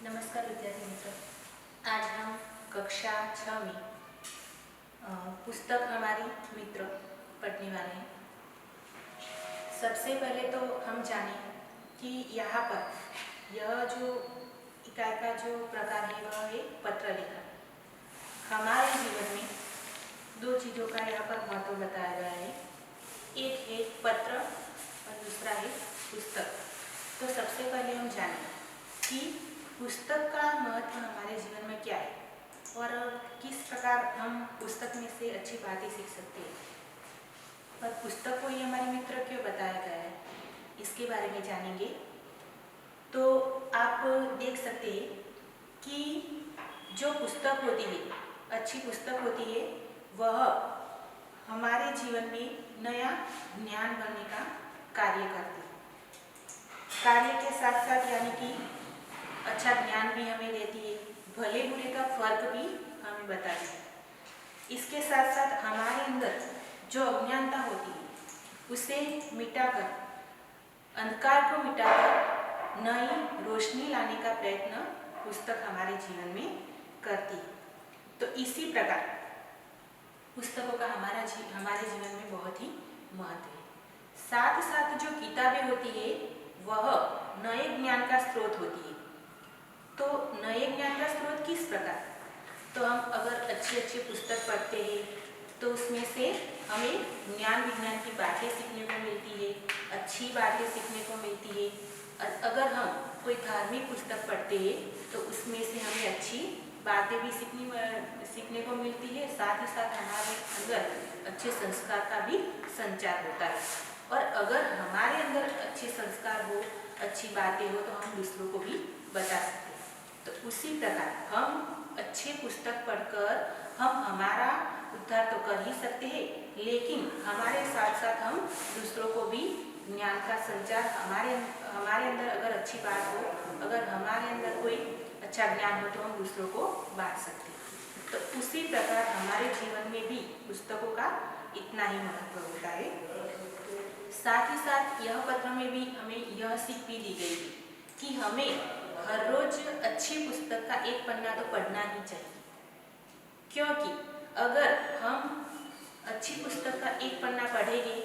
नमस्कार विद्यार्थी मित्रों, आज हम कक्षा 6 में पुस्तक हमारी मित्र पढ़ने वाले हैं। सबसे पहले तो हम जानें कि यहाँ पर यह जो इकाई का जो प्रकार है वह है पत्र लेखन। हमारे जीवन में दो चीज़ों का यहाँ पर महत्व बताया गया है, एक है पत्र और दूसरा है पुस्तक। तो सबसे पहले हम जानें कि पुस्तक का महत्व हमारे जीवन में क्या है और किस प्रकार हम पुस्तक में से अच्छी बातें सीख सकते हैं और पुस्तक को ये हमारे मित्र क्यों बताया गया है, इसके बारे में जानेंगे। तो आप देख सकते हैं कि जो पुस्तक होती है, अच्छी पुस्तक होती है, वह हमारे जीवन में नया ज्ञान भरने का कार्य करती है। कार्य के साथ साथ यानी कि अच्छा ज्ञान भी हमें देती है, भले बुरे का फर्क भी हमें बताती है। इसके साथ साथ हमारे अंदर जो अज्ञानता होती है उसे मिटाकर, अंधकार को मिटाकर नई रोशनी लाने का प्रयत्न पुस्तक हमारे जीवन में करती है। तो इसी प्रकार पुस्तकों का हमारे जीवन में बहुत ही महत्व है। साथ साथ जो किताबें होती है वह नए ज्ञान का स्रोत होती है। तो नए ज्ञान का स्रोत किस प्रकार? तो हम अगर अच्छी पुस्तक पढ़ते हैं तो उसमें से हमें ज्ञान विज्ञान की बातें सीखने को मिलती है, अच्छी बातें सीखने को मिलती है। अगर हम कोई धार्मिक पुस्तक पढ़ते हैं तो उसमें से हमें अच्छी बातें भी सीखने को मिलती है, साथ ही साथ हमारे अंदर अच्छे संस्कार का भी संचार होता है। और अगर हमारे अंदर अच्छे संस्कार हो, अच्छी बातें हो, तो हम दूसरों को भी बता सकते हैं। तो उसी प्रकार हम अच्छे पुस्तक पढ़कर हम हमारा उद्धार तो कर ही सकते हैं, लेकिन हमारे साथ साथ हम दूसरों को भी ज्ञान का संचार, हमारे अंदर अगर अच्छी बात हो, अगर हमारे अंदर कोई अच्छा ज्ञान हो तो हम दूसरों को बांट सकते हैं। तो उसी प्रकार हमारे जीवन में भी पुस्तकों का इतना ही महत्व होता है। साथ ही साथ यह पत्र में भी हमें यह सीख भी दी गई है कि हमें हर रोज अच्छी पुस्तक का एक पन्ना तो पढ़ना ही चाहिए, क्योंकि अगर हम अच्छी पुस्तक का एक पन्ना पढ़ेंगे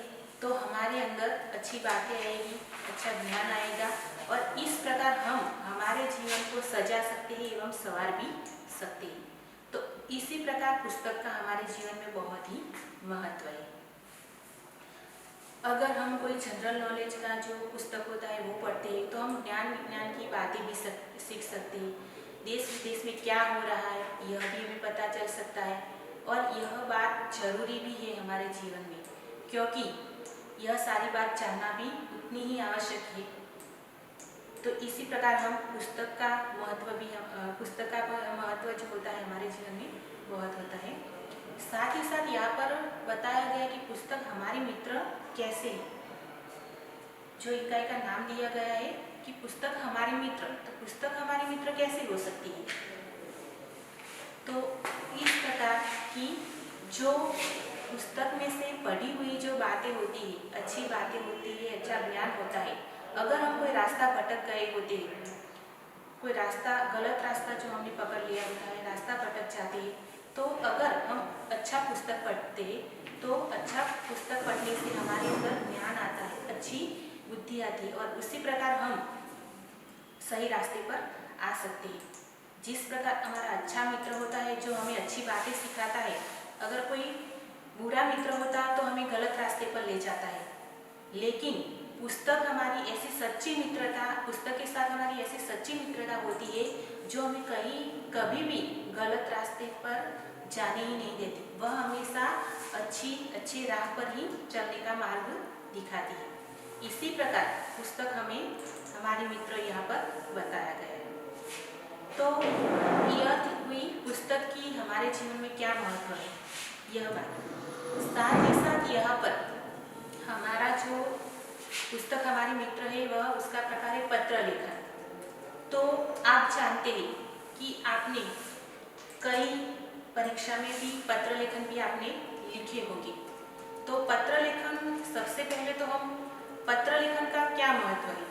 तो हमारे अंदर अच्छी बातें आएगी, अच्छा ज्ञान आएगा और इस प्रकार हम हमारे जीवन को सजा सकते हैं एवं संवार भी सकते हैं। तो इसी प्रकार पुस्तक का हमारे जीवन में बहुत ही महत्व है। अगर हम कोई जनरल नॉलेज का जो पुस्तक होता है वो पढ़ते हैं तो हम ज्ञान विज्ञान की बातें भी सीख सकते हैं। देश विदेश में क्या हो रहा है यह भी हमें पता चल सकता है और यह बात जरूरी भी है हमारे जीवन में, क्योंकि यह सारी बात जानना भी उतनी ही आवश्यक है। तो इसी प्रकार हम पुस्तक का महत्व जो होता है हमारे जीवन में बहुत होता है। साथ ही साथ यहाँ पर बताया गया कि पुस्तक हमारे मित्र कैसे है। जो इकाई का नाम दिया गया है कि पुस्तक हमारे मित्र, तो पुस्तक हमारे मित्र कैसे हो सकती है? तो इस प्रकार की जो पुस्तक में से पढ़ी हुई जो बातें होती है, अच्छी बातें होती है, अच्छा ज्ञान होता है। अगर हम कोई रास्ता भटक गए होते हैं, कोई रास्ता गलत रास्ता जो हमने पकड़ लिया होता है, रास्ता भटक जाते हैं, तो अगर हम अच्छा पुस्तक पढ़ते तो अच्छा पुस्तक पढ़ने से हमारे अंदर ज्ञान आता है, अच्छी बुद्धि आती है और उसी प्रकार हम सही रास्ते पर आ सकते हैं। जिस प्रकार हमारा अच्छा मित्र होता है जो हमें अच्छी बातें सिखाता है, अगर कोई बुरा मित्र होता है तो हमें गलत रास्ते पर ले जाता है। लेकिन पुस्तक हमारी ऐसी सच्ची मित्रता, पुस्तक के साथ हमारी ऐसी सच्ची मित्रता होती है जो हमें कभी भी गलत रास्ते पर जाने ही नहीं देती। वह हमेशा अच्छी राह पर ही चलने का मार्ग दिखाती है। इसी प्रकार पुस्तक हमें हमारे मित्र यहाँ पर बताया गया है। तो यह हुई पुस्तक की हमारे जीवन में क्या महत्व है यह बात। साथ ही साथ यहाँ पर हमारा जो पुस्तक हमारे मित्र है वह उसका प्रकार है पत्र लेखन। तो आप जानते हैं कि आपने कई परीक्षा में भी पत्र लेखन भी आपने लिखे होंगे। तो पत्र लेखन, सबसे पहले तो हम पत्र लेखन का क्या महत्व है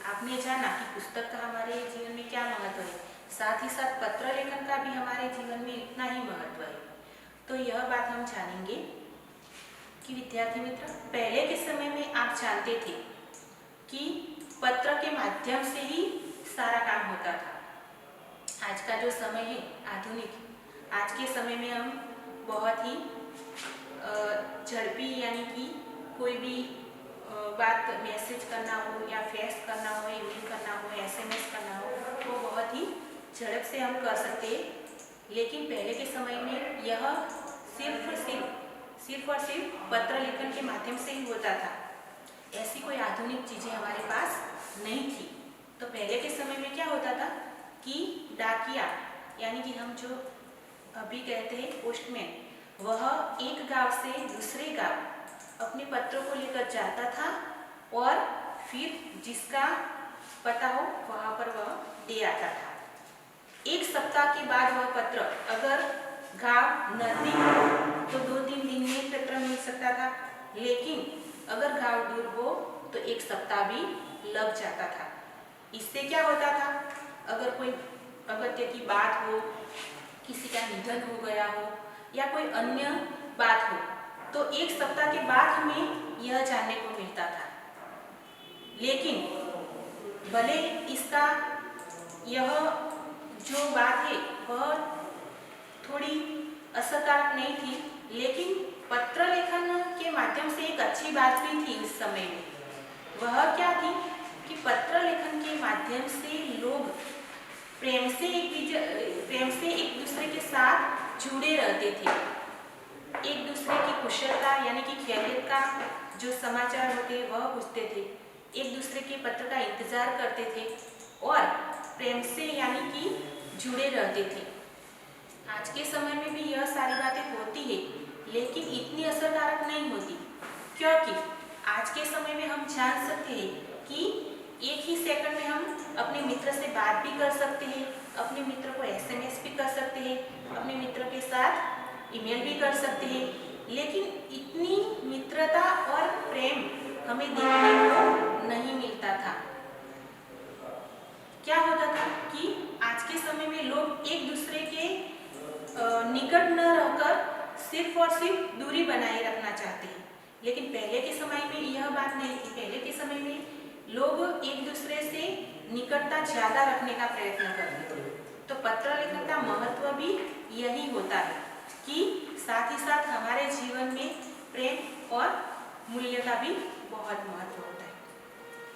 आपने जाना कि पुस्तक का हमारे जीवन में क्या महत्व है। साथ ही साथ पत्र लेखन का भी हमारे जीवन में इतना ही महत्व है। तो यह बात हम जानेंगे कि विद्यार्थी मित्र, पहले के समय में आप जानते थे कि पत्र के माध्यम से ही सारा काम होता था। आज का जो समय है आधुनिक, आज के समय में हम बहुत ही झड़पी, यानी कि कोई भी बात मैसेज करना हो या फैक्स करना हो, ईमेल करना हो, एसएमएस करना हो, वो बहुत ही झड़प से हम कर सकते हैं। लेकिन पहले के समय में यह सिर्फ और सिर्फ पत्र लेखन के माध्यम से ही होता था। ऐसी कोई आधुनिक चीज़ें हमारे पास नहीं थी। तो पहले के समय में क्या होता था कि डाकिया, यानी कि हम जो अभी कहते हैं पोस्टमैन, वह एक गांव से दूसरे गांव अपने पत्रों को लेकर जाता था और फिर जिसका पता हो वहाँ पर वह दे आता था। एक सप्ताह के बाद वह पत्र अगर गांव नजदीक हो तो 2-3 दिन में पत्र मिल सकता था, लेकिन अगर गांव दूर हो तो एक सप्ताह भी लग जाता था। इससे क्या होता था, अगर कोई अगत्य की बात हो, किसी का निधन हो गया हो या कोई अन्य बात हो, तो एक सप्ताह के बाद हमें यह जानने को मिलता था। लेकिन भले इसका यह जो बात है वह थोड़ी असरकारक नहीं थी, लेकिन पत्र लेखन के माध्यम से एक अच्छी बात भी थी इस समय में। वह क्या थी कि पत्र लेखन के माध्यम से लोग प्रेम से एक दूसरे के साथ जुड़े रहते थे। एक दूसरे की कुशलता, यानी कि खैरियत का जो समाचार होते वह पूछते थे, एक दूसरे के पत्र का इंतजार करते थे और प्रेम से यानी कि जुड़े रहते थे। आज के समय में भी यह सारी बातें होती है, लेकिन इतनी असरकारक नहीं होती, क्योंकि आज के समय में हम जान सकते हैं कि एक ही सेकंड में हम अपने मित्र से बात भी कर सकते हैं, अपने मित्र को एसएमएस भी कर सकते हैं, अपने मित्र के साथ ईमेल भी कर सकते हैं, लेकिन इतनी मित्रता और प्रेम हमें देखने को नहीं मिलता था। क्या होता था कि आज के समय में लोग एक दूसरे के निकट न रहकर सिर्फ और सिर्फ दूरी बनाए रखना चाहते हैं, लेकिन पहले के समय में यह बात नहीं थी। पहले के समय में लोग एक दूसरे से निकटता ज़्यादा रखने का प्रयत्न करते थे। तो पत्र लेखन का महत्व भी यही होता है कि साथ ही साथ हमारे जीवन में प्रेम और मूल्य का भी बहुत महत्व होता है।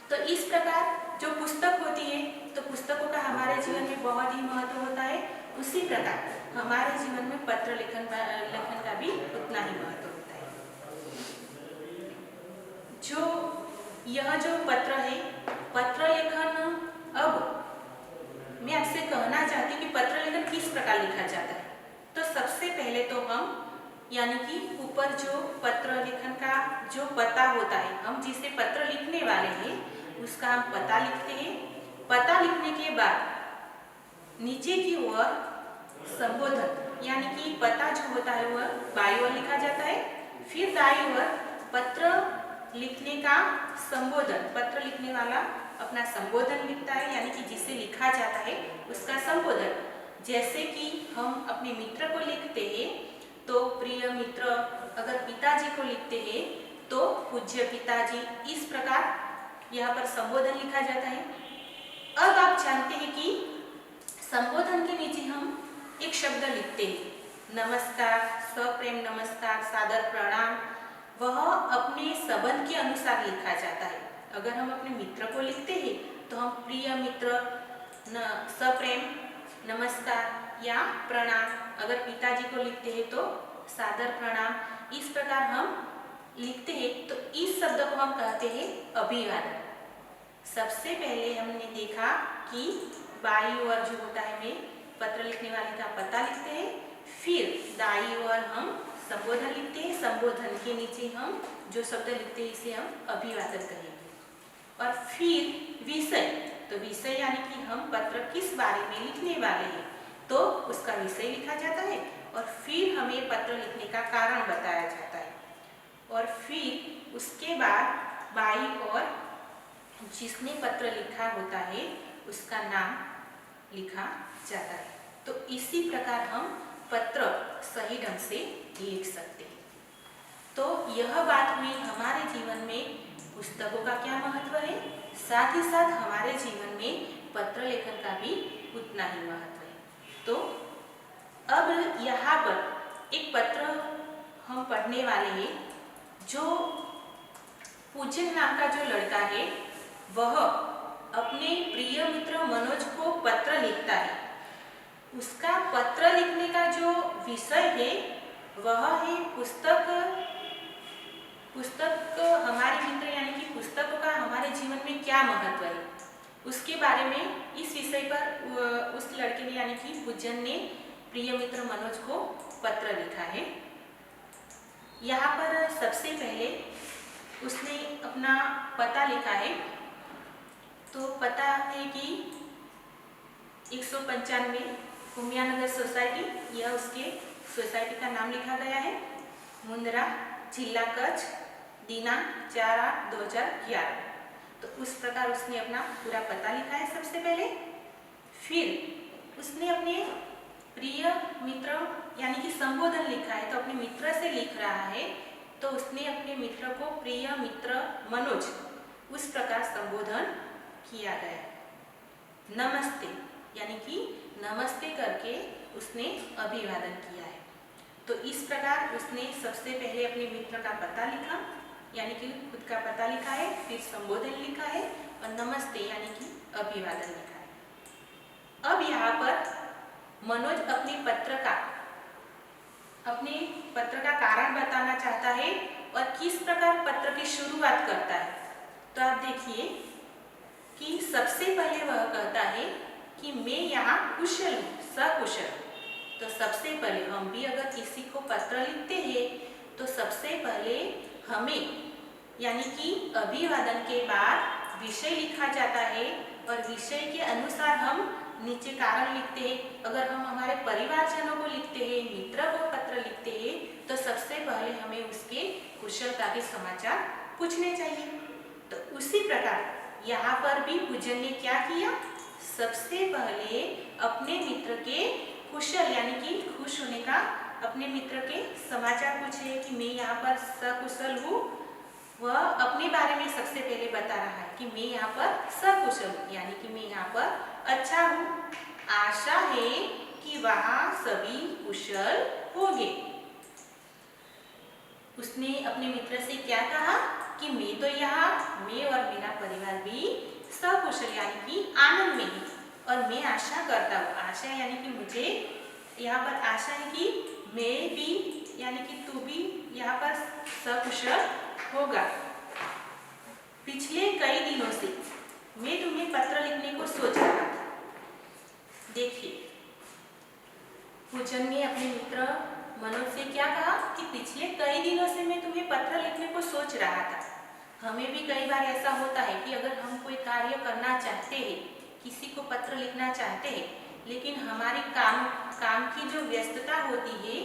तो इस प्रकार जो पुस्तक होती है, तो पुस्तकों का हमारे जीवन में बहुत ही महत्व होता है। उसी प्रकार हमारे जीवन में पत्र लेखन का भी उतना ही महत्व होता है। यह जो पत्र है, पत्र लेखन, अब मैं आपसे कहना चाहती हूँ कि पत्र लेखन किस प्रकार लिखा जाता है। तो सबसे पहले तो हम, यानी कि ऊपर जो पत्र लेखन का जो पता होता है, हम जिसे पत्र लिखने वाले हैं उसका हम पता लिखते हैं। पता लिखने के बाद नीचे की ओर संबोधन, यानी कि पता जो होता है वह बाईं ओर लिखा जाता है, फिर दाईं ओर पत्र लिखने का संबोधन, पत्र लिखने वाला अपना संबोधन लिखता है, यानी कि जिसे लिखा जाता है उसका संबोधन। जैसे कि हम अपने मित्र को लिखते हैं तो प्रिय मित्र, अगर पिताजी को लिखते हैं तो पूज्य पिताजी, इस प्रकार यहाँ पर संबोधन लिखा जाता है। अब आप जानते हैं कि संबोधन के नीचे हम एक शब्द लिखते हैं, नमस्कार, सप्रेम नमस्कार, सादर प्रणाम। वह अपने संबंध के अनुसार लिखा जाता है। अगर हम अपने मित्र को लिखते हैं तो हम प्रिय मित्र, सप्रेम नमस्कार या प्रणाम। अगर पिताजी को लिखते हैं तो सादर प्रणाम। इस प्रकार हम लिखते हैं। तो इस शब्द को हम कहते हैं अभिवादन। सबसे पहले हमने देखा कि बाईं ओर जो होता है में पत्र लिखने वाले का पता लिखते हैं, फिर दाईं ओर हम संबोधन लिखते हैं। संबोधन के नीचे हम जो शब्द लिखते हैं इसे हम अभिवादन कहेंगे। और फिर विषय, तो विषय यानी कि हम पत्र किस बारे में लिखने वाले हैं तो उसका विषय लिखा जाता है। और फिर हमें पत्र लिखने का कारण बताया जाता है। और फिर उसके बाद बाईं ओर जिसने पत्र लिखा होता है उसका नाम लिखा जाता है। तो इसी प्रकार हम पत्र सही ढंग से लिख सकते हैं। तो यह बात हुई हमारे जीवन में पुस्तकों का क्या महत्व है, साथ ही साथ हमारे जीवन में पत्र लेखन का भी उतना ही महत्व है। तो अब यहाँ पर एक पत्र हम पढ़ने वाले हैं। जो पूजन नाम का जो लड़का है वह अपने प्रिय मित्र मनोज को पत्र लिखता है। उसका पत्र लिखने का जो विषय है वह है पुस्तक हमारे मित्र यानी कि पुस्तकों का हमारे जीवन में क्या महत्व है, उसके बारे में इस विषय पर उस लड़के ने यानी कि पूजन ने प्रिय मित्र मनोज को पत्र लिखा है। यहाँ पर सबसे पहले उसने अपना पता लिखा है। तो पता है कि 195 उमियानगर सोसाइटी, यह उसके सोसाइटी का नाम लिखा गया है। मुंद्रा, जिला कच्छ, दिनांक 4/8/2011। तो उस प्रकार उसने अपना पूरा पता लिखा है सबसे पहले। फिर उसने अपने प्रिय मित्र यानी कि संबोधन लिखा है। तो अपने मित्र से लिख रहा है, तो उसने अपने मित्र को प्रिय मित्र मनोज उस प्रकार संबोधन किया गया। नमस्ते यानी कि नमस्ते करके उसने अभिवादन किया है। तो इस प्रकार उसने सबसे पहले अपने मित्र का पता लिखा यानी कि खुद का पता लिखा है, फिर संबोधन लिखा है और नमस्ते यानी कि अभिवादन लिखा है। अब यहाँ पर मनोज अपने पत्र का कारण बताना चाहता है और किस प्रकार पत्र की शुरुआत करता है। तो आप देखिए कि सबसे पहले वह कहता है कि मैं यहाँ कुशल हूँ, सकुशल। तो सबसे पहले हम भी अगर किसी को पत्र लिखते हैं तो सबसे पहले हमें यानी कि अभिवादन के बाद विषय लिखा जाता है और विषय के अनुसार हम नीचे कारण लिखते हैं। अगर हम हमारे परिवारजनों को लिखते हैं, मित्र को पत्र लिखते हैं, तो सबसे पहले हमें उसके कुशलता के समाचार पूछने चाहिए। तो उसी प्रकार यहाँ पर भी पूजन ने क्या किया, सबसे पहले अपने मित्र के कुशल यानी कि खुश होने का अपने मित्र के समाचार पूछे कि मैं यहाँ पर सकुशल हूँ। वह अपने बारे में सबसे पहले बता रहा है कि मैं यहाँ पर सकुशल हूँ यानी कि मैं यहाँ पर अच्छा हूँ। आशा है कि वहाँ सभी कुशल होंगे। उसने अपने मित्र से क्या कहा कि मैं तो यहाँ, मैं और मेरा परिवार भी सकुशल यानी कि आनंद में है और मैं आशा करता हूँ। आशा यानी कि मुझे यहाँ पर आशा है कि मैं भी यानी कि तू भी यहाँ पर सकुशल होगा। पिछले कई दिनों से मैं तुम्हें पत्र लिखने को सोच रहा था। देखिए पूजन ने अपने मित्र मनोज से क्या कहा कि पिछले कई दिनों से मैं तुम्हें पत्र लिखने को सोच रहा था। हमें भी कई बार ऐसा होता है कि अगर हम कोई कार्य करना चाहते हैं, किसी को पत्र लिखना चाहते हैं, लेकिन हमारी काम की जो व्यस्तता होती है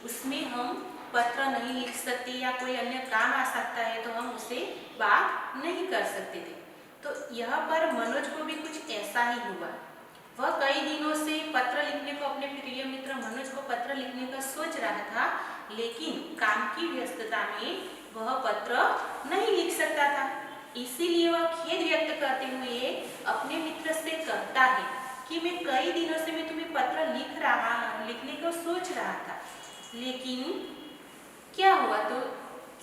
उसमें हम पत्र नहीं लिख सकते या कोई अन्य काम आ सकता है तो हम उसे बात नहीं कर सकते थे। तो यहाँ पर मनोज को भी कुछ ऐसा ही हुआ। वह कई दिनों से पत्र लिखने को, अपने प्रिय मित्र मनोज को पत्र लिखने का सोच रहा था, लेकिन काम की व्यस्तता में वह पत्र नहीं लिख सकता था। इसीलिए वह खेद व्यक्त करते हुए अपने मित्र से कहता है कि मैं कई दिनों से मैं तुम्हें पत्र लिखने को सोच रहा था, लेकिन क्या हुआ, तो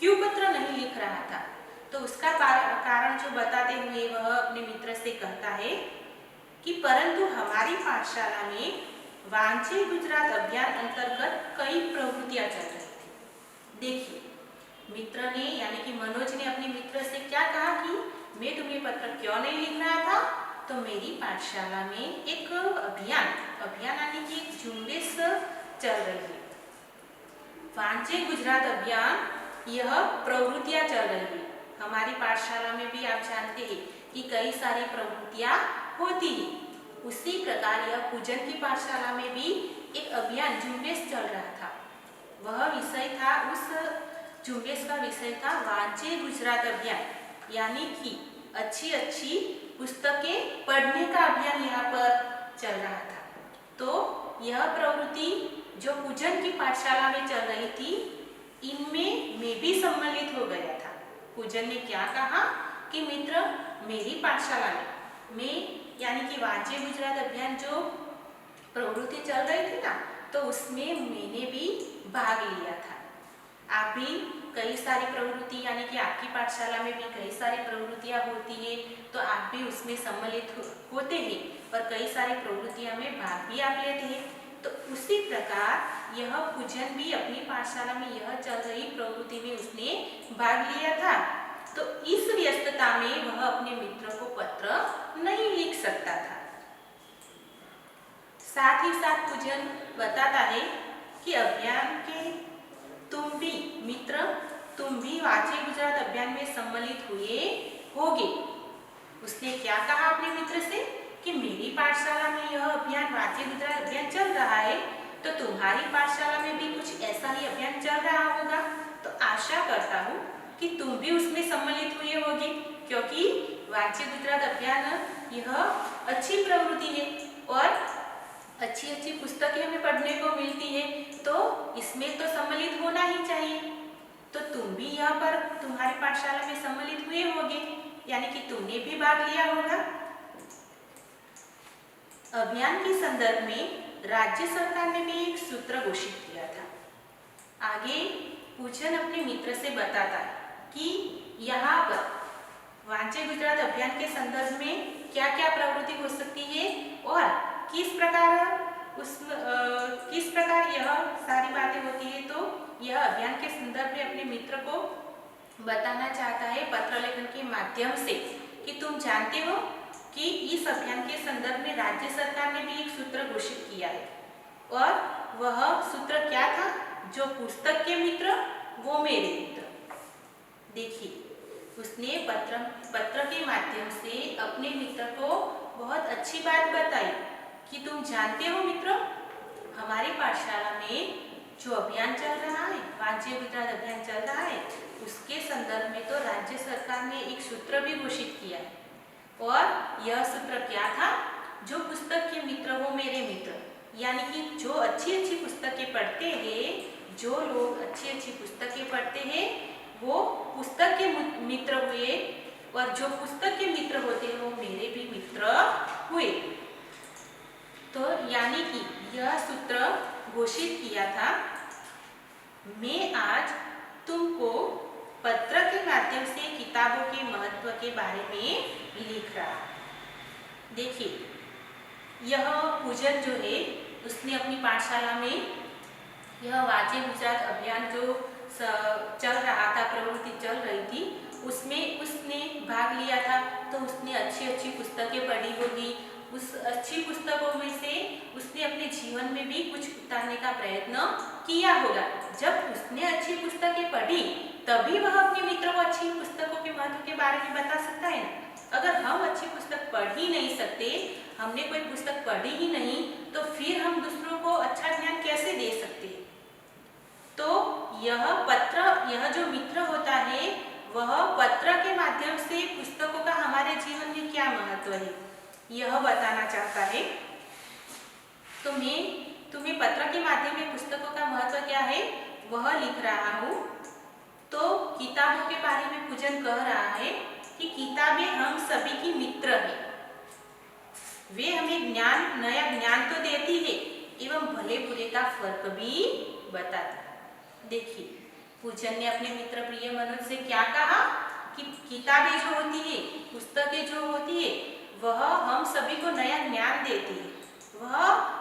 क्यों पत्र नहीं लिख रहा था। तो उसका कारण जो बताते हुए वह अपने मित्र से कहता है कि परंतु हमारी पाठशाला में वांछे गुजरात अभियान अंतर्गत कई प्रवृत्तियां चल रही थी। देखिए मित्र ने यानी कि मनोज ने अपने मित्र से क्या कहा कि मैं तुम्हें पत्र क्यों नहीं लिख रहा था, तो मेरी पाठशाला में एक अभियान यानी कि एक झुंबेश चल रही है। वांछे गुजरात अभियान, यह प्रवृत्तियां चल रही है। हमारी पाठशाला में भी आप जानते हैं कि कई सारी प्रवृत्तियां होती है। उसी प्रकार यह पूजन की पाठशाला में भी एक अभियान झुंबेश चल रहा था। वह विषय था, उस झुंबेश का विषय था वांछे गुजरात अभियान, यानी कि अच्छी पुस्तकें पढ़ने का अभियान यहाँ पर चल रहा था। तो यह प्रवृत्ति जो पूजन की पाठशाला में चल रही थी, इनमें मैं भी सम्मिलित हो गया था। पूजन ने क्या कहा कि मित्र, मेरी पाठशाला में मैं यानी कि वांचे गुजरात अभियान जो प्रवृत्ति चल रही थी ना, तो उसमें मैंने भी भाग लिया था। आप भी कई सारी प्रवृत्ति यानी कि आपकी पाठशाला में भी कई सारी प्रवृत्तियां होती है, तो आप भी उसमें सम्मिलित होते हैं और कई सारी प्रवृत्तियां में भाग भी आप लेते हैं। तो उसी प्रकार यह पूजन भी अपनी पाठशाला में यह चल रही प्रवृत्ति में उसने भाग लिया था। तो इस व्यस्तता में वह अपने मित्र को पत्र नहीं लिख सकता था। साथ ही साथ पूजन बताता है कि अभियान के तुम भी मित्र, तुम भी वांचे गुजरात अभियान में सम्मिलित हुए होगे। उसने क्या कहा अपने मित्र से कि मेरी पाठशाला में यह अभियान वांचे गुजरात अभियान चल रहा है, तो तुम्हारी पाठशाला में भी कुछ ऐसा ही अभियान चल रहा होगा। तो आशा करता हूँ कि तुम भी उसमें सम्मिलित हुए होगे, क्योंकि वांचे गुजरात अभियान यह अच्छी प्रवृत्ति है और अच्छी अच्छी पुस्तकें हमें पढ़ने को मिलती है, तो इसमें तो सम्मिलित होना ही चाहिए। तो तुम भी यहाँ पर तुम्हारी पाठशाला में सम्मिलित हुए होगे, यानी कि तुमने भी भाग लिया होगा। अभियान के संदर्भ में राज्य सरकार ने भी एक सूत्र घोषित किया था। आगे पूजन अपने मित्र से बताता है कि यहाँ पर वांचे गुजरात अभियान के संदर्भ में क्या क्या प्रवृत्ति हो सकती है और किस प्रकार यह सारी बातें होती है। तो यह अभियान के संदर्भ में अपने मित्र को बताना चाहता है पत्र लेखन के माध्यम से कि तुम जानते हो कि इस अभियान के संदर्भ में राज्य सरकार ने भी एक सूत्र घोषित किया है, और वह सूत्र क्या था? जो पुस्तक के मित्र वो मेरे मित्र। देखिए, उसने पत्र के माध्यम से अपने मित्र को बहुत अच्छी बात बताई कि तुम जानते हो मित्र, हमारी पाठशाला में जो अभियान चल रहा है, वांचे गुजरात अभियान चल रहा है, उसके संदर्भ में तो राज्य सरकार ने एक सूत्र भी घोषित किया है, और यह सूत्र क्या था? जो पुस्तक के मित्र वो मेरे मित्र। यानी कि जो अच्छी अच्छी पुस्तकें पढ़ते हैं, जो लोग अच्छी अच्छी पुस्तकें पढ़ते हैं, वो पुस्तक के मित्र हुए, और जो पुस्तक के मित्र होते हैं वो मेरे भी मित्र हुए। तो यानी कि यह सूत्र घोषित किया था, मैं आज तुमको पत्र के माध्यम से किताबों के महत्व के बारे में लिख रहा। देखिए, यह पूजन जो है उसने अपनी पाठशाला में यह वांचे गुजरात अभियान जो चल रहा था, प्रवृत्ति चल रही थी, उसमें उसने भाग लिया था। तो उसने अच्छी अच्छी पुस्तकें पढ़ी होगी, उस अच्छी पुस्तकों में से उसने अपने जीवन में भी कुछ उतारने का प्रयत्न किया होगा। जब उसने अच्छी पुस्तकें पढ़ी तभी वह अपने मित्र को अच्छी पुस्तकों के महत्व के बारे में बता सकता है ना। अगर हम अच्छी पुस्तक पढ़ ही नहीं सकते, हमने कोई पुस्तक पढ़ी ही नहीं, तो फिर हम दूसरों को अच्छा ज्ञान कैसे दे सकते हैं? तो यह जो मित्र होता है, वह पत्र के माध्यम से पुस्तकों का हमारे जीवन में क्या महत्व है यह बताना चाहता है। तो मैं तुम्हें पत्र के माध्यम में पुस्तकों का महत्व क्या है वह लिख रहा हूँ। तो किताबों के बारे में पूजन कह रहा है कि किताबें हम सभी की मित्र हैं। वे हमें नया ज्ञान तो देती है एवं भले बुरे का फर्क भी बताती है। देखिए, पूजन ने अपने मित्र प्रिय मनोज से क्या कहा कि किताबें जो होती है, पुस्तकें जो होती है, वह हम सभी को नया ज्ञान देती है, वह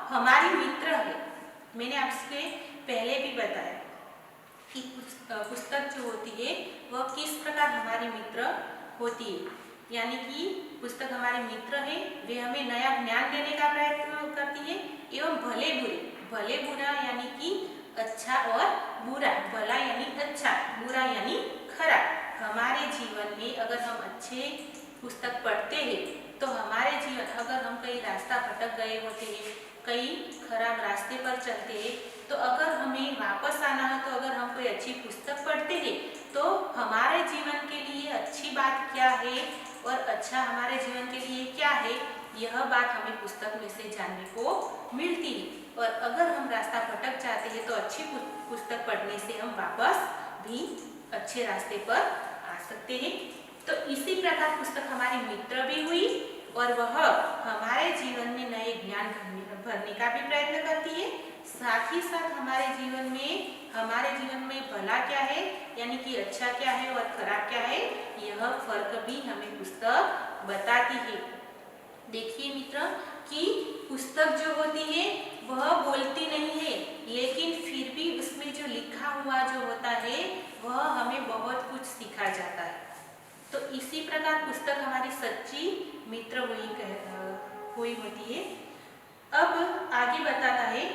हमारी मित्र है। मैंने आपसे पहले भी बताया कि पुस्तक जो होती है वह किस प्रकार हमारी मित्र होती है। यानी कि पुस्तक हमारे मित्र है, वे हमें नया ज्ञान देने का प्रयत्न करती है एवं भले बुरा यानी कि अच्छा और बुरा, भला यानी अच्छा, बुरा यानी खराब। हमारे जीवन में अगर हम अच्छे पुस्तक पढ़ते हैं तो हमारे जीवन, अगर हम कहीं रास्ता भटक गए होते हैं, कई खराब रास्ते पर चलते हैं, तो अगर हमें वापस आना है, तो अगर हम कोई अच्छी पुस्तक पढ़ते हैं तो हमारे जीवन के लिए अच्छी बात क्या है और अच्छा हमारे जीवन के लिए क्या है, यह बात हमें पुस्तक में से जानने को मिलती है। और अगर हम रास्ता भटक जाते हैं तो अच्छी पुस्तक पढ़ने से हम वापस भी अच्छे रास्ते पर आ सकते हैं। तो इसी प्रकार पुस्तक हमारी मित्र भी हुई और वह हमारे जीवन में नए ज्ञान भरने का भी प्रयत्न करती है। साथ ही साथ हमारे जीवन में भला क्या है यानी कि अच्छा क्या है और खराब क्या है, यह फर्क भी हमें पुस्तक बताती है। देखिए मित्र कि पुस्तक जो होती है वह बोलती नहीं है, लेकिन फिर भी उसमें जो लिखा हुआ जो होता है वह हमें बहुत कुछ सिखा जाता है। तो इसी प्रकार पुस्तक हमारी सच्ची मित्र हुई होती है। अब आगे बताता है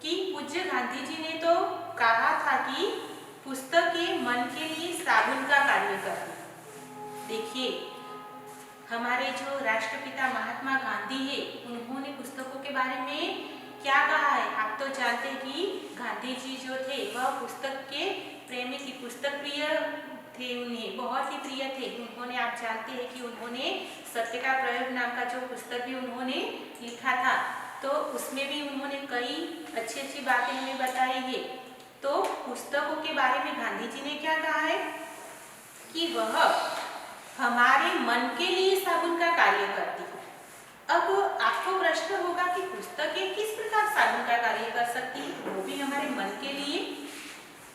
कि पूज्य गांधी जी ने तो कहा था कि पुस्तकें मन के लिए साबुन का कार्य करती है। देखिए हमारे जो राष्ट्रपिता महात्मा गांधी है, उन्होंने पुस्तकों के बारे में क्या कहा है। आप तो जानते हैं कि गांधी जी जो थे वह पुस्तक के प्रेमी थी, पुस्तक प्रिय थे, उन्हें बहुत ही प्रिय थे। उन्होंने, आप जानते हैं कि उन्होंने सत्य का प्रयोग नाम का जो पुस्तक भी उन्होंने लिखा था, तो उसमें भी उन्होंने कई अच्छी अच्छी बातें हमें बताई है। तो पुस्तकों के बारे में गांधी जी ने क्या कहा है कि वह हमारे मन के लिए साबुन का कार्य करती है। अब आपको प्रश्न होगा कि पुस्तकें किस प्रकार साबुन का कार्य कर सकती है, वो भी हमारे मन के लिए।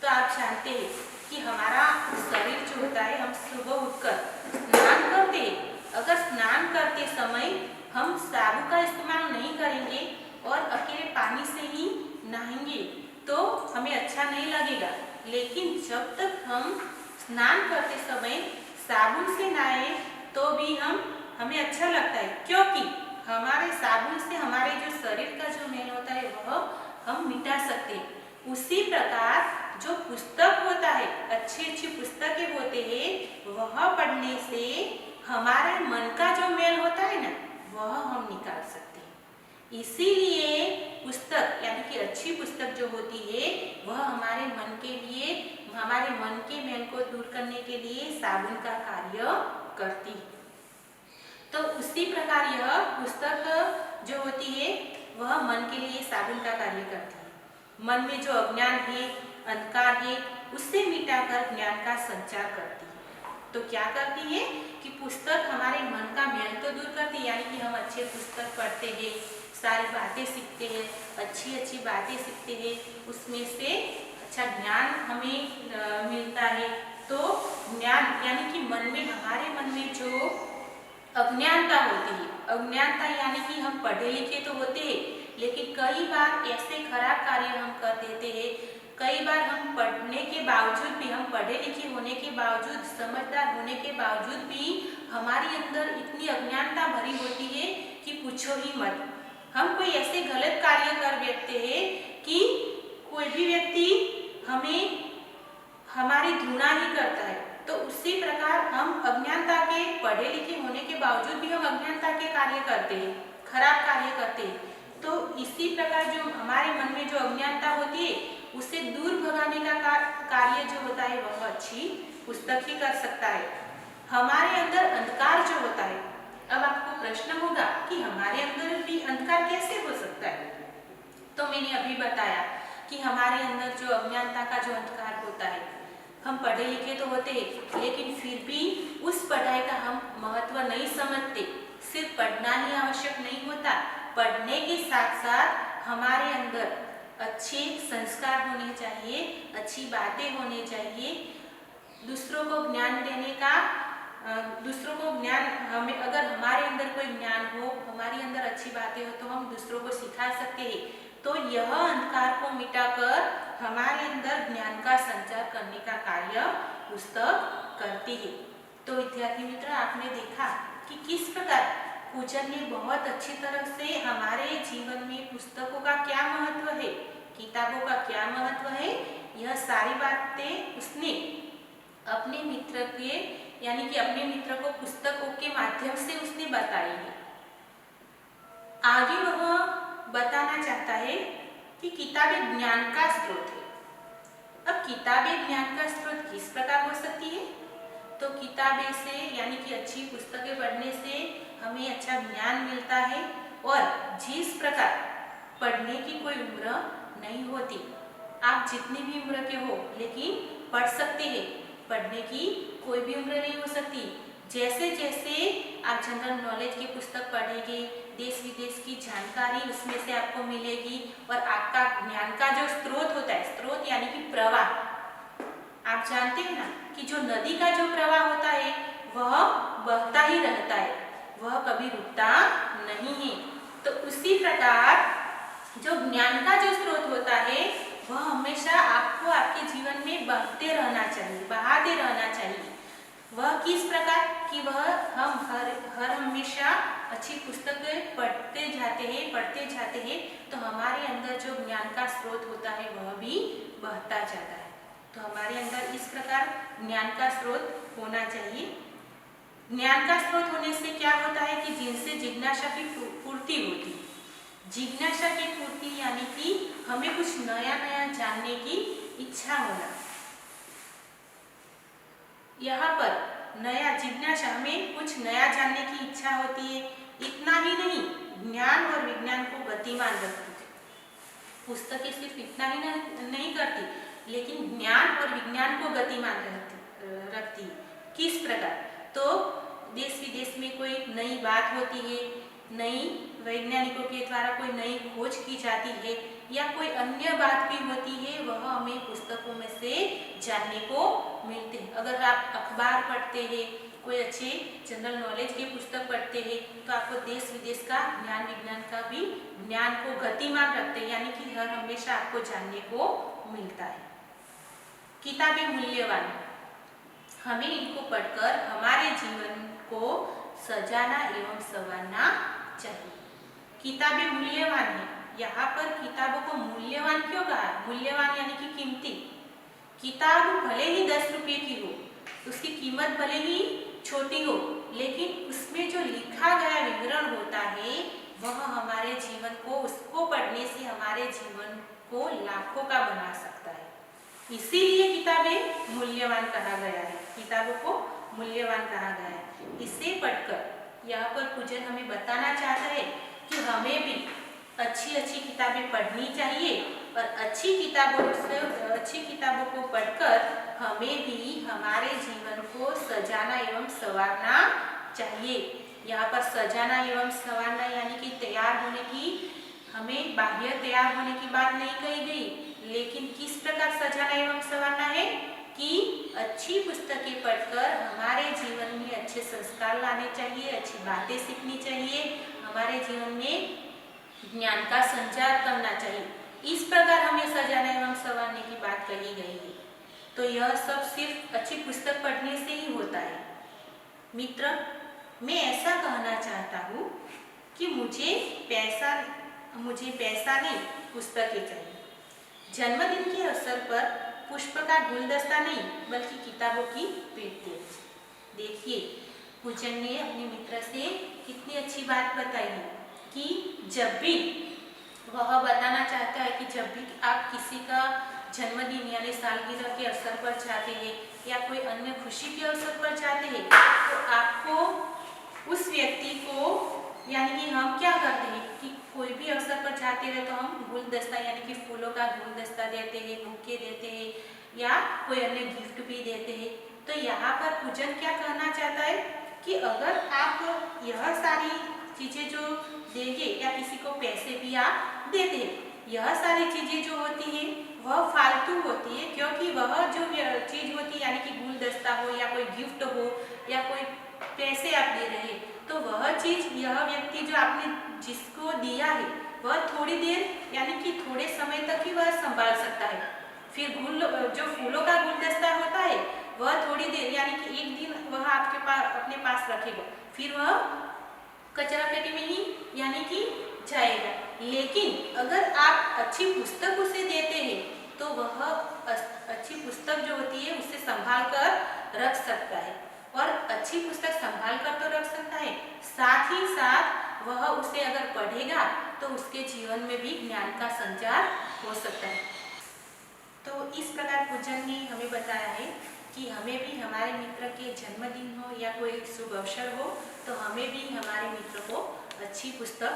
तो आप जानते हैं कि हमारा शरीर जो होता है, हम सुबह उठकर स्नान करते हैं। अगर स्नान करते समय हम साबुन का इस्तेमाल नहीं करेंगे और अकेले पानी से ही नहाएंगे तो हमें अच्छा नहीं लगेगा। लेकिन जब तक हम स्नान करते समय साबुन से नहाए तो भी हमें अच्छा लगता है, क्योंकि हमारे साबुन से हमारे जो शरीर का जो मैल होता है वह हम मिटा सकते हैं। उसी प्रकार जो पुस्तक होता है, अच्छी अच्छी पुस्तकें होते हैं, वह पढ़ने से हमारे मन का जो मैल होता है ना, वह हम निकाल सकते हैं। इसीलिए पुस्तक यानी कि अच्छी पुस्तक जो होती है वह हमारे मन के लिए, हमारे मन के मैल को दूर करने के लिए साबुन का कार्य करती है। तो उसी प्रकार यह पुस्तक जो होती है वह मन के लिए साबुन का कार्य करती है। मन में जो अज्ञान है, अंधकार है, उससे मिटाकर ज्ञान का संचार करती है। तो क्या करती है कि पुस्तक हमारे मन का मैल तो दूर करती है, यानी कि हम अच्छे पुस्तक पढ़ते हैं, सारी बातें सीखते हैं, अच्छी अच्छी बातें सीखते हैं, उसमें से अच्छा ज्ञान हमें मिलता है। तो ज्ञान यानी कि मन में, हमारे मन में जो अज्ञानता होती है, अज्ञानता यानी कि हम पढ़े लिखे तो होते हैं, लेकिन कई बार ऐसे खराब कार्य हम कर देते हैं। कई बार हम पढ़ने के बावजूद भी, हम पढ़े लिखे होने के बावजूद, समझदार होने के बावजूद भी हमारे अंदर इतनी अज्ञानता भरी होती है कि पूछो ही मत। हम कोई ऐसे गलत कार्य कर बैठते हैं कि कोई भी व्यक्ति हमें हमारी घृणा ही करता है। तो उसी प्रकार हम अज्ञानता के, पढ़े लिखे होने के बावजूद भी हम अज्ञानता के कार्य करते हैं, खराब कार्य करते हैं। तो इसी प्रकार जो हमारे मन में जो अज्ञानता होती है उसे दूर भगाने का कार्य जो होता है वह अच्छी पुस्तक ही कर सकता है। हमारे अंदर अंधकार जो होता है, अब आपको प्रश्न होगा कि हमारे अंदर भी अंधकार कैसे हो सकता है। तो मैंने अभी बताया कि हमारे अंदर जो अज्ञानता का जो अंधकार होता है, हम पढ़े लिखे तो होते हैं, लेकिन फिर भी उस पढ़ाई का हम महत्व नहीं समझते। सिर्फ पढ़ना ही आवश्यक नहीं होता, पढ़ने के साथ साथ हमारे अंदर अच्छे संस्कार होने चाहिए, अच्छी बातें होनी चाहिए, दूसरों को ज्ञान देने का, दूसरों को ज्ञान, हमें अगर हमारे अंदर कोई ज्ञान हो, हमारे अंदर अच्छी बातें हो तो हम दूसरों को सिखा सकते हैं। तो यह अंधकार को मिटाकर हमारे अंदर ज्ञान का संचार करने का कार्य पुस्तक करती है। तो विद्यार्थी मित्र, आपने देखा कि किस प्रकार पूजन ने बहुत अच्छी तरह से हमारे जीवन में पुस्तकों का क्या महत्व है, किताबों का क्या महत्व है, यह सारी बातें उसने अपने मित्र के, यानी कि अपने मित्र को पुस्तकों के माध्यम से उसने बताई है। आगे वह बताना चाहता है कि किताबें ज्ञान का स्रोत है। अब किताबें ज्ञान का स्रोत किस प्रकार हो सकती है? तो किताबें से, यानी कि अच्छी पुस्तकें पढ़ने से हमें अच्छा ज्ञान मिलता है, और जिस प्रकार पढ़ने की कोई उम्र नहीं होती, आप जितनी भी उम्र के हो लेकिन पढ़ सकते हैं, पढ़ने की कोई भी उम्र नहीं हो सकती। जैसे जैसे आप जनरल नॉलेज की पुस्तक पढ़ेंगे, देश विदेश की जानकारी उसमें से आपको मिलेगी और आपका ज्ञान का जो स्रोत होता है, स्रोत यानी कि प्रवाह, आप जानते हैं ना कि जो नदी का जो प्रवाह होता है वह बहता ही रहता है, वह कभी रुकता नहीं है। तो उसी प्रकार जो ज्ञान का जो स्रोत होता है वह हमेशा आपको आपके जीवन में बहते रहना चाहिए, बहाते रहना चाहिए। वह किस प्रकार कि वह हम हर हमेशा अच्छी पुस्तकें पढ़ते जाते हैं तो हमारे अंदर जो ज्ञान का स्रोत होता है वह भी बहता जाता है। तो हमारे अंदर इस प्रकार ज्ञान का स्रोत होना चाहिए। ज्ञान का स्रोत होने से क्या होता है कि जिनसे जिज्ञासा की पूर्ति होती है। जिज्ञासा की पूर्ति यानी कि हमें कुछ नया नया जानने की इच्छा होना। यहाँ पर नया जिज्ञासा, हमें कुछ नया जानने की इच्छा होती है। इतना ही नहीं, ज्ञान और विज्ञान को गतिमान रखती है। पुस्तकें सिर्फ इतना ही नहीं करती, लेकिन ज्ञान और विज्ञान को गतिमान रखती है। किस प्रकार? तो देश विदेश में कोई नई बात होती है, नई वैज्ञानिकों के द्वारा कोई नई खोज की जाती है या कोई अन्य बात भी होती है, वह हमें पुस्तकों में से जानने को मिलते हैं। अगर आप अखबार पढ़ते हैं, कोई अच्छे जनरल नॉलेज की पुस्तक पढ़ते हैं तो आपको देश विदेश का ज्ञान विज्ञान का भी ज्ञान को गतिमान रखते हैं, यानी कि हर हमेशा आपको जानने को मिलता है। किताबें मूल्यवान, हमें इनको पढ़कर हमारे जीवन को सजाना एवं संवारना चाहिए। किताबें मूल्यवान है, यहाँ पर किताबों को मूल्यवान क्यों कहा? मूल्यवान यानी कि कीमती। किताब भले ही 10 रुपये की हो, उसकी कीमत भले ही छोटी हो, लेकिन उसमें जो लिखा गया विवरण होता है वह हमारे जीवन को, उसको पढ़ने से हमारे जीवन को लाखों का बना सकता है। इसीलिए किताबें मूल्यवान कहा गया है, किताबों को मूल्यवान कहा गया है। इसे पढ़कर यहाँ पर पूजन हमें बताना चाहता है कि हमें भी अच्छी अच्छी किताबें पढ़नी चाहिए और अच्छी किताबों को पढ़कर हमें भी हमारे जीवन को सजाना एवं संवारना चाहिए। यहाँ पर सजाना एवं संवारना यानी कि तैयार होने की, हमें बाह्य तैयार होने की बात नहीं कही गई, लेकिन किस प्रकार सजाना एवं संवारना है कि अच्छी पुस्तकें पढ़कर हमारे जीवन में अच्छे संस्कार लाने चाहिए, अच्छी बातें सीखनी चाहिए, हमारे जीवन में ज्ञान का संचार करना चाहिए। इस प्रकार हमें सजाना एवं संवारने की बात कही गई है। तो यह सब सिर्फ अच्छी पुस्तक पढ़ने से ही होता है। मित्र, मैं ऐसा कहना चाहता हूँ कि मुझे पैसा नहीं, पुस्तकें चाहिए। जन्मदिन के अवसर पर पुष्प का गुलदस्ता नहीं बल्कि किताबों की भेंट दीजिए। देखिए, पूजन ने अपने मित्र से कितनी अच्छी बात बताई है कि जब भी वह बताना चाहता है कि जब भी आप किसी का जन्मदिन यानी सालगिरह के अवसर पर चाहते हैं या कोई अन्य खुशी के अवसर पर चाहते हैं तो आपको उस व्यक्ति को, यानी कि हम क्या करते हैं कि कोई भी अवसर पर चाहते हैं तो हम गुलदस्ता यानी कि फूलों का गुलदस्ता देते हैं, बुके देते हैं या कोई अन्य गिफ्ट भी देते हैं। तो यहाँ पर पूजन क्या कहना चाहता है कि अगर आप यह सारी चीजें जो देंगे या किसी को पैसे भी आप देते हैं, यह सारी चीजें जो होती हैं वह फालतू होती है, क्योंकि वह जो चीज होती है यानी कि गुलदस्ता हो या कोई गिफ्ट हो या कोई पैसे आप दे रहे हैं, तो वह चीज, यह व्यक्ति जो आपने जिसको दिया है वह थोड़ी देर यानी कि थोड़े समय तक ही वह संभाल सकता है। फिर जो फूलों का गुलदस्ता होता है वह थोड़ी देर यानी कि एक दिन वह आपके पास अपने पास रखेगा, फिर वह कचरा पेटी में ही यानी कि जाएगा। लेकिन अगर आप अच्छी पुस्तक उसे देते हैं तो वह अच्छी पुस्तक जो होती है उसे संभाल कर रख सकता है, और अच्छी पुस्तक संभाल कर तो रख सकता है, साथ ही साथ वह उसे अगर पढ़ेगा तो उसके जीवन में भी ज्ञान का संचार हो सकता है। तो इस प्रकार पूजन ने हमें बताया है कि हमें भी हमारे मित्र के जन्मदिन हो या कोई शुभ अवसर हो तो हमें भी हमारे मित्र को अच्छी पुस्तक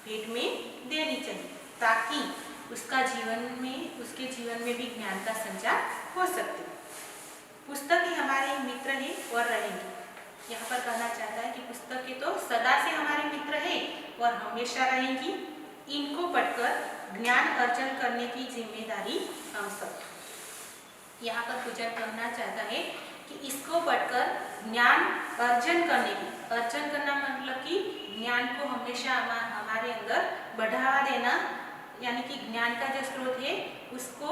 भेंट में देनी चाहिए, ताकि उसके जीवन में भी ज्ञान का संचार हो सकते। पुस्तक ही हमारे मित्र है और रहेंगे। यहाँ पर कहना चाहता है कि पुस्तकें तो सदा से हमारे मित्र है और हमेशा रहेंगी। इनको पढ़कर ज्ञान अर्जन करने की जिम्मेदारी हम सब। यहाँ पर पूजन कहना चाहता है कि इसको पढ़कर ज्ञान अर्जन करने की, अर्जन करना मतलब कि ज्ञान को हमेशा हमारे अंदर बढ़ावा देना, यानी कि ज्ञान का जो स्रोत है उसको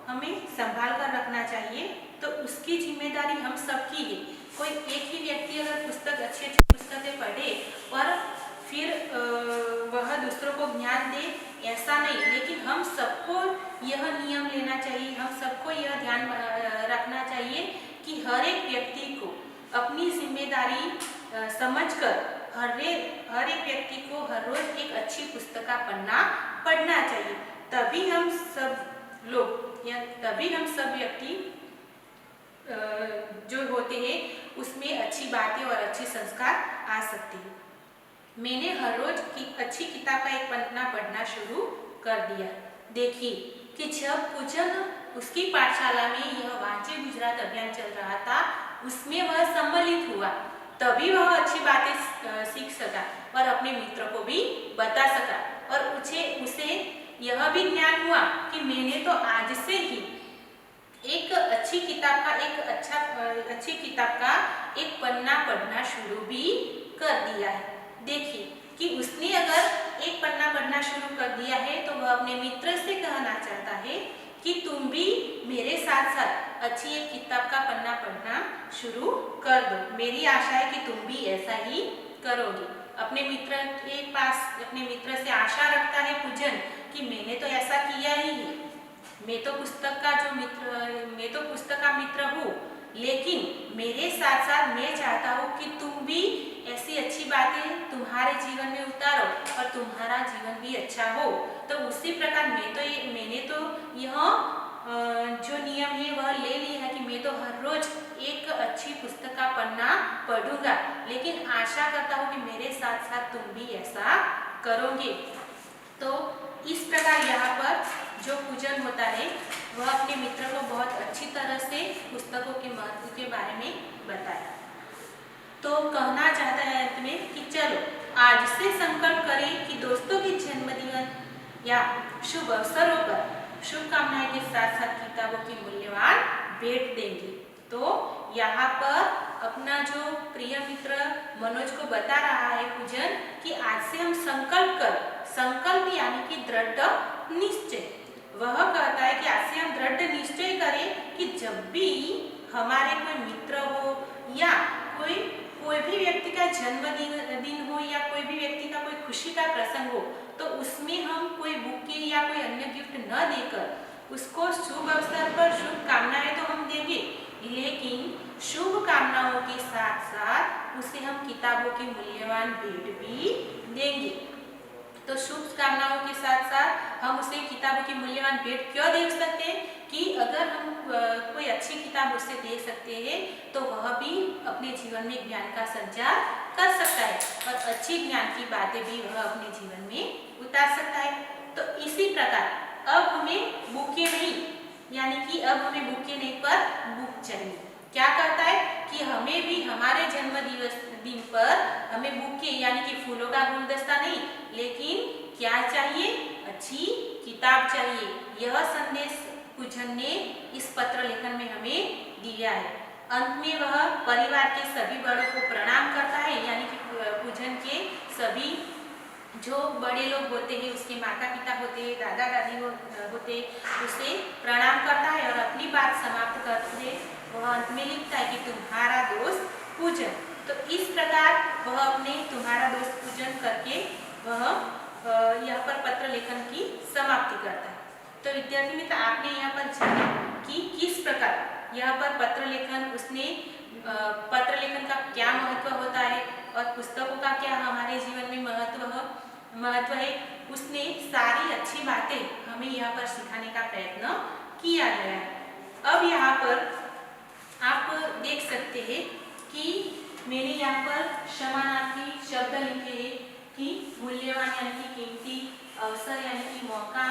हमें संभाल कर रखना चाहिए। तो उसकी जिम्मेदारी हम सबकी है। कोई एक ही व्यक्ति अगर अच्छी पुस्तकें पढ़े और फिर वह दूसरों को ज्ञान दे, ऐसा नहीं, लेकिन हम सबको यह नियम लेना चाहिए, हम सबको यह ध्यान रखना चाहिए कि हर एक व्यक्ति को अपनी जिम्मेदारी समझकर हर एक व्यक्ति को हर रोज एक अच्छी पुस्तक पढ़ना चाहिए। तभी हम सब व्यक्ति जो होते हैं उसमें अच्छी बातें और अच्छे संस्कार आ सकते हैं। मैंने हर रोज की अच्छी किताब का एक पन्ना पढ़ना शुरू कर दिया। देखिए कि जब पूजन उसकी पाठशाला में यह वांचे गुजरात अभियान चल रहा था, उसमें वह सम्मिलित हुआ, तभी वह अच्छी बातें सीख सका और अपने मित्र को भी बता सका और उसे यह भी ज्ञान हुआ कि मैंने तो आज से ही एक अच्छी किताब का एक पन्ना पढ़ना शुरू भी कर दिया है। देखिए कि उसने अगर एक पन्ना पढ़ना शुरू कर दिया है तो वह अपने मित्र से कहना चाहता है कि तुम भी मेरे साथ साथ अच्छी एक किताब का पन्ना पढ़ना शुरू कर दो। मेरी आशा है कि तुम भी ऐसा ही करोगे। अपने मित्र से आशा रखता है पूजन कि मैंने तो ऐसा किया ही है, मैं तो पुस्तक का मित्र हूँ, लेकिन मेरे साथ साथ मैं चाहता हूँ कि तुम भी ऐसी अच्छी बातें तुम्हारे जीवन में उतारो और तुम्हारा जीवन भी अच्छा हो। तो उसी प्रकार मैंने तो यह जो नियम है वह ले लिया है कि मैं तो हर रोज एक अच्छी पुस्तक का पन्ना पढ़ूंगा, लेकिन आशा करता हूँ कि मेरे साथ साथ तुम भी ऐसा करोगे। तो इस प्रकार यहाँ पर जो पूजन होता है वह अपने मित्र को बहुत अच्छी तरह से पुस्तकों के महत्व के बारे में बताया। तो कहना चाहता है अंत में कि चलो आज से संकल्प करें कि दोस्तों के जन्मदिन या शुभ अवसरों पर शुभकामनाएं के साथ साथ किताबों की मूल्यवान भेंट देंगे। तो यहाँ पर अपना जो प्रिय मित्र मनोज को बता रहा है पूजन कि आज से हम संकल्प यानी कि दृढ़ निश्चय, वह कहता है कि आज से हम दृढ़ निश्चय करें कि जब भी हमारे कोई मित्र हो या कोई भी व्यक्ति का जन्मदिन हो या कोई भी व्यक्ति का कोई खुशी का प्रसंग हो, तो उसमें हम कोई बुके या कोई अन्य गिफ्ट न देकर उसको शुभ अवसर पर शुभकामनाएं तो हम देंगे, लेकिन शुभ कामनाओं के साथ साथ उसे हम किताबों की मूल्यवान भेंट भी देंगे। तो शुभ कामनाओं के साथ साथ हम उसे किताबों की मूल्यवान भेंट क्यों दे सकते हैं कि अगर हम कोई अच्छी किताब उसे दे सकते हैं तो वह भी अपने जीवन में ज्ञान का संचार कर सकता है और अच्छी ज्ञान की बातें भी वह अपने जीवन में उतार सकता है। तो इसी प्रकार अब हमें बुके नहीं, यानी कि अब हमें बुके नहीं पर बुक चाहिए। क्या कहता है कि हमें भी हमारे दिन पर हमें बुके यानी कि फूलों का गुलदस्ता नहीं, लेकिन क्या चाहिए, अच्छी किताब चाहिए। यह संदेश पूजन ने इस पत्र लेखन में हमें दिया है। अंत में वह परिवार के सभी बड़ों को प्रणाम करता है, यानी कि पूजन के सभी जो बड़े लोग होते हैं, उसके माता पिता होते हैं, दादा दादी होते, उसे प्रणाम करता है और अपनी बात समाप्त करते वह अंत में लिखता है कि तुम्हारा दोस्त पूजन। तो इस प्रकार वह अपने तुम्हारा दोस्त पूजन करके वह यहाँ पर पत्र लेखन की समाप्ति करता है। तो विद्यार्थी मित्र, आपने यहाँ पर जाना कि किस प्रकार यहाँ पर पत्र लेखन का क्या महत्व होता है और पुस्तकों का क्या हमारे जीवन में महत्व है। उसने सारी अच्छी बातें हमें यहाँ पर सिखाने का प्रयत्न किया गया है। अब यहाँ पर आप देख सकते हैं कि मैंने यहाँ पर समानार्थी शब्द लिखे हैं। कि मूल्यवान यानी कि कीमती, अवसर यानी कि मौका,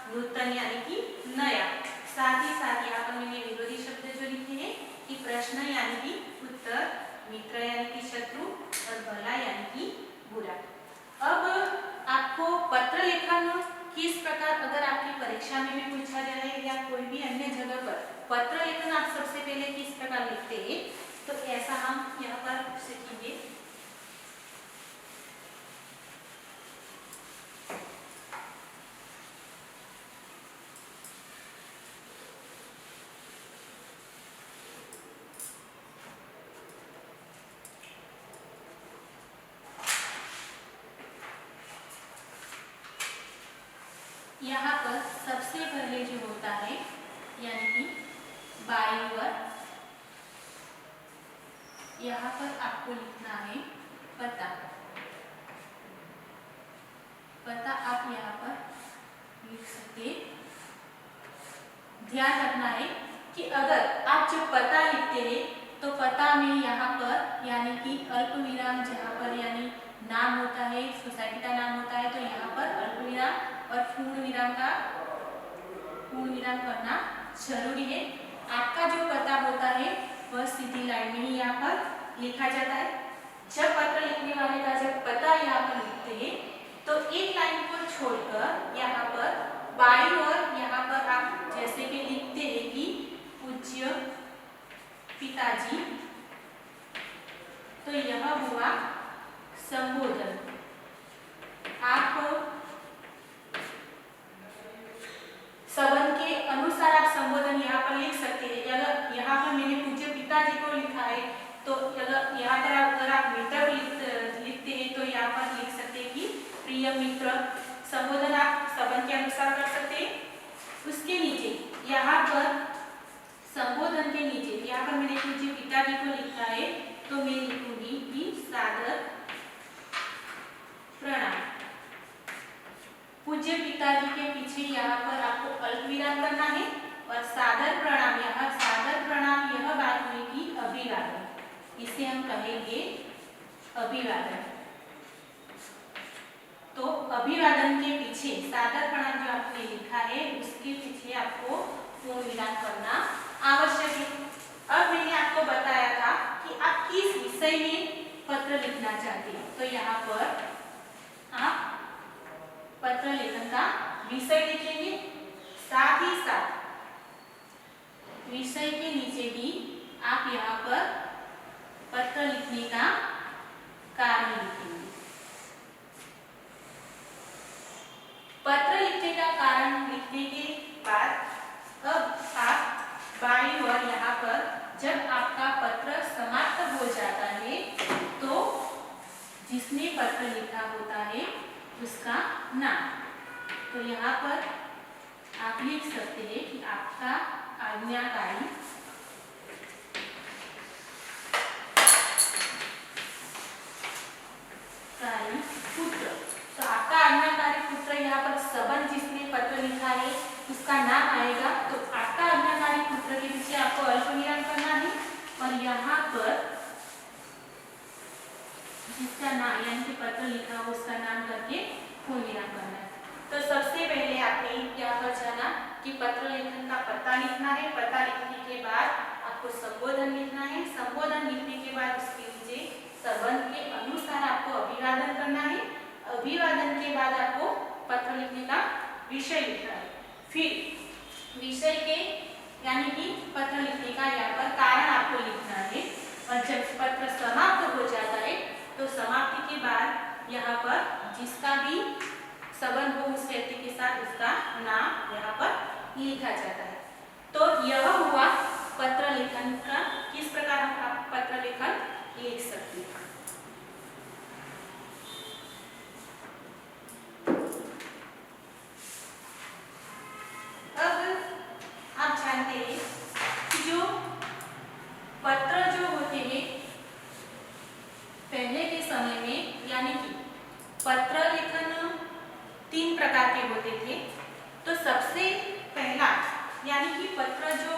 नूतन यानी कि नया। साथ ही यहाँ पर मैंने विरोधी शब्द जो लिखे हैं कि प्रश्न यानी कि उत्तर, मित्र यानी कि शत्रु और भला यानी कि बुरा। अब आपको पत्र लेखन किस प्रकार, अगर आपकी परीक्षा में भी पूछा जाए या कोई भी अन्य जगह पर पत्र लेखन आप सबसे पहले किस प्रकार लिखते हैं, तो ऐसा हम यहाँ पर सीखेंगे। यहाँ पर सबसे पहले जो होता है यानी कि बाईं ओर यहाँ पर आपको लिखना है पता। पता आप यहाँ पर लिख सकते। ध्यान रखना है कि अगर आप जब पता लिखते हैं तो पता में यहाँ पर यानी कि अल्प विराम, जहाँ पर यानी नाम होता है, सोसाइटी का नाम होता है, तो यहाँ पर अल्प विराम और पूर्ण विराम करना जरूरी है। आपका जो पता होता है वह सीधी लाइन में ही यहाँ पर लिखा जाता है। जब पत्र लिखने वाले का जब पता यहाँ पर लिखते हैं तो एक लाइन को छोड़कर यहाँ पर बाईं ओर यहाँ पर आप जैसे कि लिखते हैं कि पूज्य पिताजी, तो यह हुआ संबोधन। आप संबंध के अनुसार आप संबोधन यहाँ पर लिख सकते हैं। अगर यहाँ पर मैंने पूज्य पिताजी को लिखा है तो अगर यहाँ पर अगर आप मित्र लिखते हैं तो यहाँ पर लिख सकते हैं कि प्रिय मित्र। संबोधन आप संबंध के अनुसार कर सकते हैं। उसके नीचे यहाँ पर संबोधन के नीचे यहाँ पर मैंने पूज्य पिताजी को लिखा है तो मैं लिखूंगी कि सादर प्रणाम। पूज्य पिताजी के पीछे यहाँ पर आपको अल्प विराम करना है और सादर प्रणाम, यहाँ सादर प्रणाम यह बात हुई कि अभिवादन, इसे हम कहेंगे अभिवादन। तो अभिवादन के पीछे सादर प्रणाम जो आपने लिखा है उसके पीछे आपको पूर्ण विराम करना आवश्यक है। अब मैंने आपको बताया था कि आप किस विषय में पत्र लिखना चाहते हैं, तो यहाँ पर आप पत्र लेखन का विषय लिखेंगे। साथ ही साथ विषय के नीचे भी आप यहाँ पर पत्र लिखने का कारण लिखेंगे। पत्र लिखने का कारण लिखने के बाद अब आप बाईं ओर यहाँ पर जब आपका पत्र समाप्त हो जाता है तो जिसने पत्र लिखा होता है उसका नाम, तो यहाँ पर आप लिख सकते हैं कि आपका आज्ञाकारी पुत्र। तो आपका आज्ञाकारी पुत्र यहाँ पर संबंध जिसने पत्र लिखा है उसका नाम आएगा। तो आपका आज्ञाकारी पुत्र के पीछे आपको अल्प विराम करना है और यहाँ पर जिसका नाम यानी कि पत्र लिखा हो उसका नाम करके पूर्ण विराम करना है। तो सबसे पहले आपने यहाँ पर जाना कि पत्र लेखन का पता लिखना है। पता लिखने के बाद आपको संबोधन लिखना है। संबोधन लिखने के बाद उसके नीचे संबंध के अनुसार आपको अभिवादन करना है। अभिवादन के बाद आपको पत्र लिखने का विषय लिखना है। फिर विषय के यानी कि पत्र लिखने का यहाँ पर कारण आपको लिखना है और जब पत्र समाप्त हो जाता है तो समाप्ति के बाद यहाँ पर जिसका भी संबंध हो उस व्यक्ति के साथ उसका नाम यहाँ पर लिखा जाता है। तो यह हुआ पत्र लेखन का, किस प्रकार हम पत्र लेखन लिख सकते हैं। अब आप जानते हैं कि जो पत्र जो होते हैं पहले के समय में यानी कि पत्र लेखन 3 प्रकार के होते थे। तो सबसे पहला यानी कि पत्र जो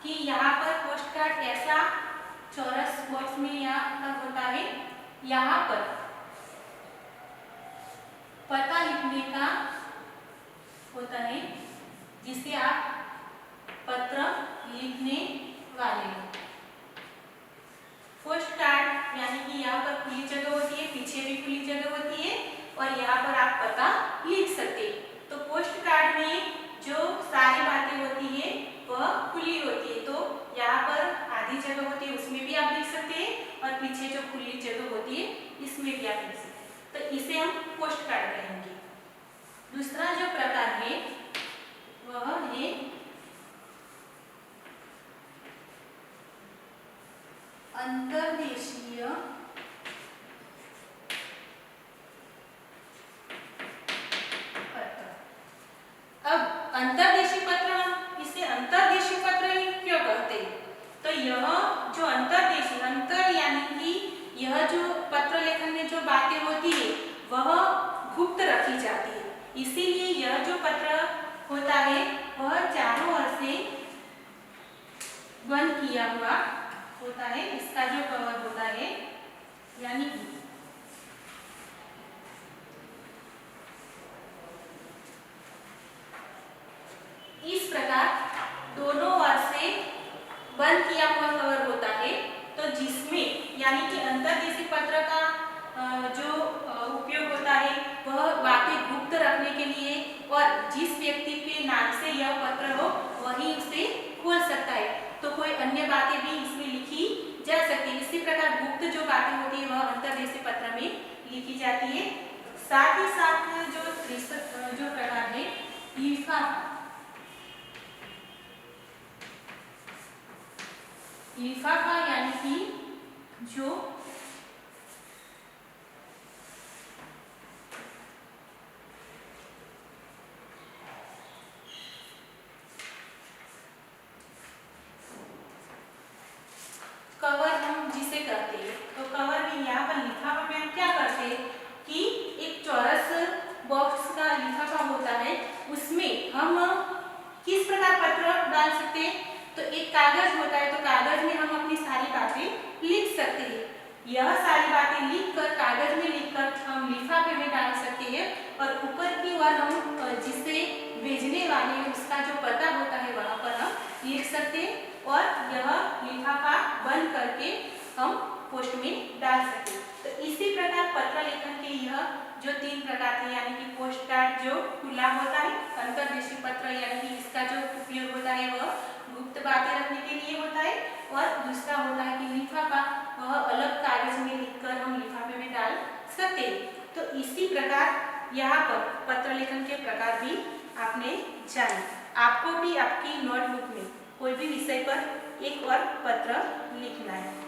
कि यहाँ पर पोस्ट कार्ड ऐसा चौरस बॉक्स में यहाँ पर होता है, यहाँ पर पता लिखने का होता है जिसे आप पत्र लिखने वाले हैं। पोस्ट कार्ड यानी कि यहाँ पर खुली जगह होती है, पीछे भी खुली जगह होती है और यहाँ पर आप पता लिख सकते हैं। तो पोस्ट कार्ड में जो सारी बातें होती है वह खुली होती है, तो यहाँ पर आधी जगह होती है उसमें भी आप लिख सकते हैं और पीछे जो खुली जगह होती है इसमें भी आप लिख सकते हैं। तो इसे हम पोस्ट कार्ड कहेंगे। दूसरा जो प्रकार है वह है अंतर्देशीय पत्र। अब अंतर्देशीय पत्र, इसे अंतर्देशीय पत्र क्यों कहते हैं? तो यह जो अंतर्देशीय, अंतर यानी कि यह जो पत्र लेखन में जो बातें होती है वह गुप्त रखी जाती है, इसीलिए यह जो पत्र होता है वह चारों ओर से बंद किया हुआ होता है। इसका जो कवर होता है यानी कि इस प्रकार दोनों ओर से बंद किया हुआ कवर होता है, तो जिसमें यानी कि अंतर्देशीय पत्र का जो उपयोग होता है वह बातें गुप्त रखने के लिए, और जिस व्यक्ति के नाम से यह पत्र हो वही उसे खोल सकता है, तो कोई अन्य बातें भी इसमें लिखी जा सकती है। इसी प्रकार गुप्त जो बातें होती है वह अंतर्देशीय पत्र में लिखी जाती है। साथ ही साथ जो प्रकार है लिफाफा, लिफाफा यानी कि जो कवर हम जिसे कहते हैं, तो कवर में यहाँ पर लिफाफा में हम क्या करते हैं कि एक चौरस बॉक्स का लिफाफा होता है, उसमें हम किस प्रकार पत्र डाल सकते हैं? तो एक कागज होता है, तो कागज में हम अपनी सारी बातें लिख सकते हैं। यह सारी बातें लिखकर कागज में लिखकर हम लिफाफे में डाल सकते हैं और ऊपर की ओर हम जिसे भेजने वाले हैं उसका जो पता होता है वहाँ पर हम लिख सकते हैं और यह लिफाफा बंद करके हम पोस्ट में डाल सकते हैं। तो इसी प्रकार पत्र लेखन के यह जो 3 प्रकार थे, यानी कि पोस्ट कार्ड जो खुला होता है, अंतर्देशीय पत्र यानी कि इसका जो उपयोग होता है वह गुप्त बातें रखने के लिए होता है, और दूसरा होता है कि लिफाफा, वह अलग कागज में लिखकर हम लिफाफे में डाल सकते हैं। तो इसी प्रकार यहाँ पर पत्र लेखन के प्रकार भी आपने जाने। आपको भी आपकी नोटबुक में कोई भी विषय पर एक और पत्र लिखना है।